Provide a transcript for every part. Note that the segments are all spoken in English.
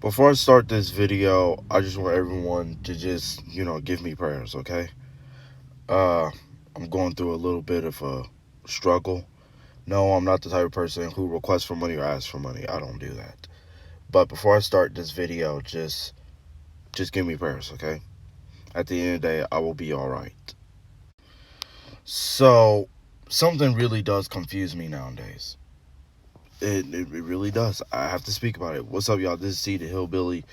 Before I start this video, I just want everyone to just, give me prayers, okay? Uh, I'm going through a little bit of a struggle. No, I'm not the type of person who requests for money or asks for money. I don't do that. But before I start this video, just give me prayers, okay? At the end of the day, I will be all right. So, something really does confuse me nowadays. It really does. I have to speak about it. What's up, y'all? This is C, the Hillbilly.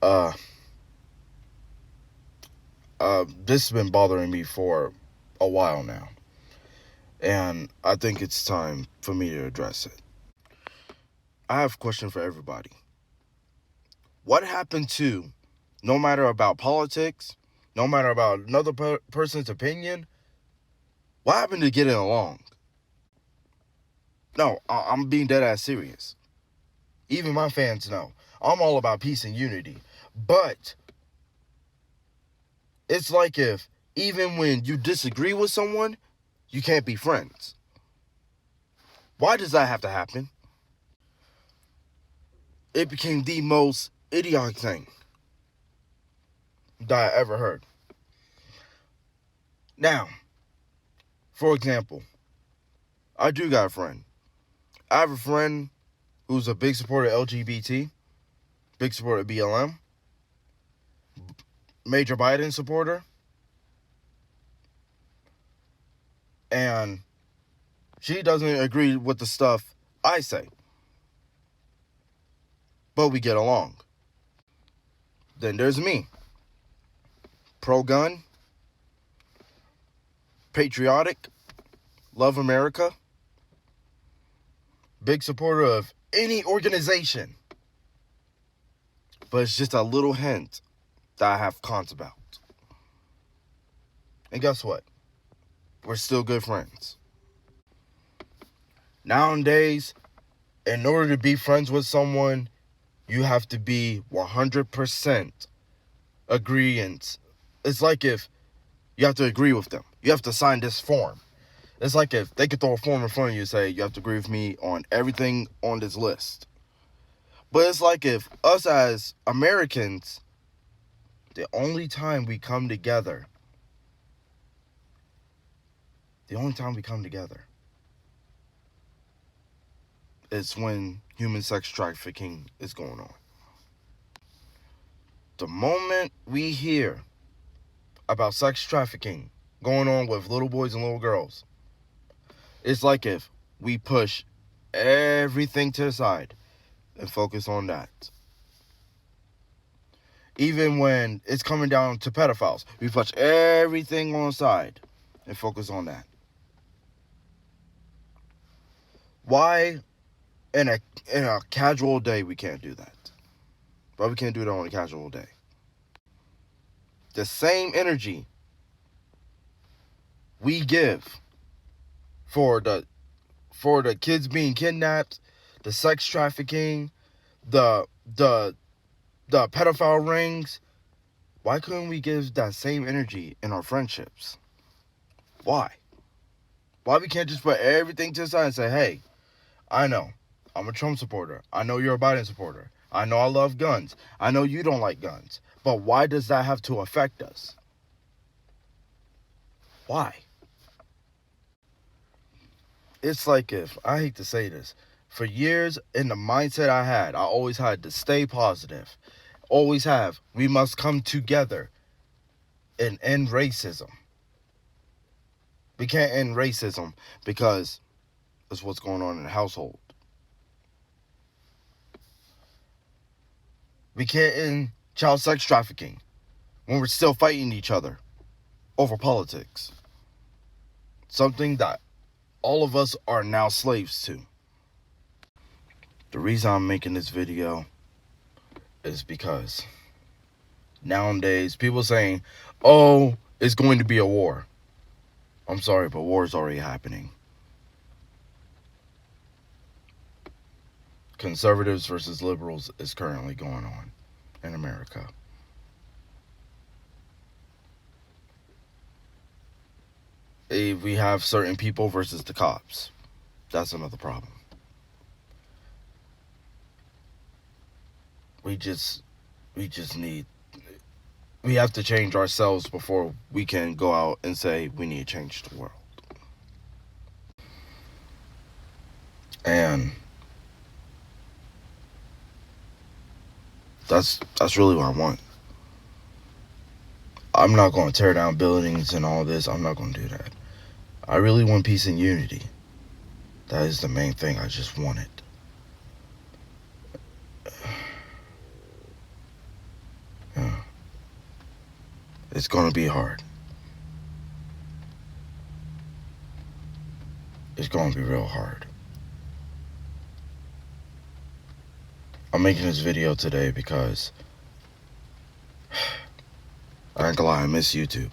Uh, this has been bothering me for a while now, and I think it's time for me to address it. I have a question for everybody. What happened to, no matter about politics, no matter about another person's opinion, what happened to getting along? No, I'm being dead ass serious. Even my fans know. I'm all about peace and unity. But it's like if, even when you disagree with someone, you can't be friends. Why does that have to happen? It became the most idiotic thing that I ever heard. Now, for example, I do got a friend. I have a friend who's a big supporter of LGBT, big supporter of BLM, major Biden supporter, and she doesn't agree with the stuff I say. But we get along. Then there's me. Pro-gun, patriotic, love America, big supporter of any organization. But it's just a little hint that I have cons about. And guess what? We're still good friends. Nowadays, in order to be friends with someone, you have to be 100% agreeant. It's like if you have to agree with them. You have to sign this form. It's like if they could throw a form in front of you and say, you have to agree with me on everything on this list. But it's like if us as Americans, the only time we come together is when human sex trafficking is going on. The moment we hear about sex trafficking going on with little boys and little girls, it's like if we push everything to the side and focus on that. Even when it's coming down to pedophiles, we push everything on the side and focus on that. Why in a casual day we can't do that? But we can't do it on a casual day. The same energy we give for the kids being kidnapped, the sex trafficking, the pedophile rings, why couldn't we give that same energy in our friendships? Why? Why we can't just put everything to the side and say, hey, I know I'm a Trump supporter. I know you're a Biden supporter. I know I love guns. I know you don't like guns. But why does that have to affect us? Why? It's like if, I hate to say this, for years in the mindset I always had to stay positive. Always have. We must come together and end racism. We can't end racism because that's what's going on in the household. We can't end child sex trafficking when we're still fighting each other over politics. Something that all of us are now slaves to. The reason I'm making this video is because nowadays people saying, oh, it's going to be a war. I'm sorry, but war is already happening. Conservatives versus liberals is currently going on in America. We have certain people versus the cops. That's another problem. we just need, we have to change ourselves before we can go out and say we need to change the world. And that's really what I want. I'm not going to tear down buildings and all this. I'm not going to do that. I really want peace and unity. That is the main thing. I just want it. Yeah. It's going to be hard. It's going to be real hard. I'm making this video today because I ain't gonna lie, I miss YouTube.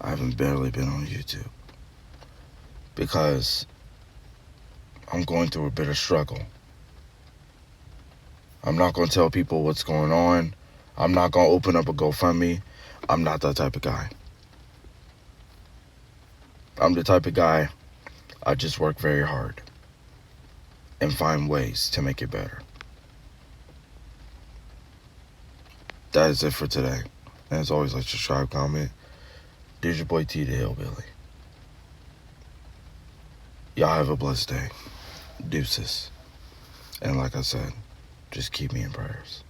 I haven't barely been on YouTube because I'm going through a bit of struggle. I'm not gonna tell people what's going on. I'm not gonna open up a GoFundMe. I'm not that type of guy. I'm the type of guy, I just work very hard and find ways to make it better. That is it for today. And as always, like, subscribe, comment. There's your boy T the Hillbilly. Y'all have a blessed day. Deuces. And like I said, just keep me in prayers.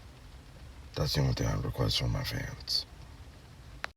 That's the only thing I request from my fans.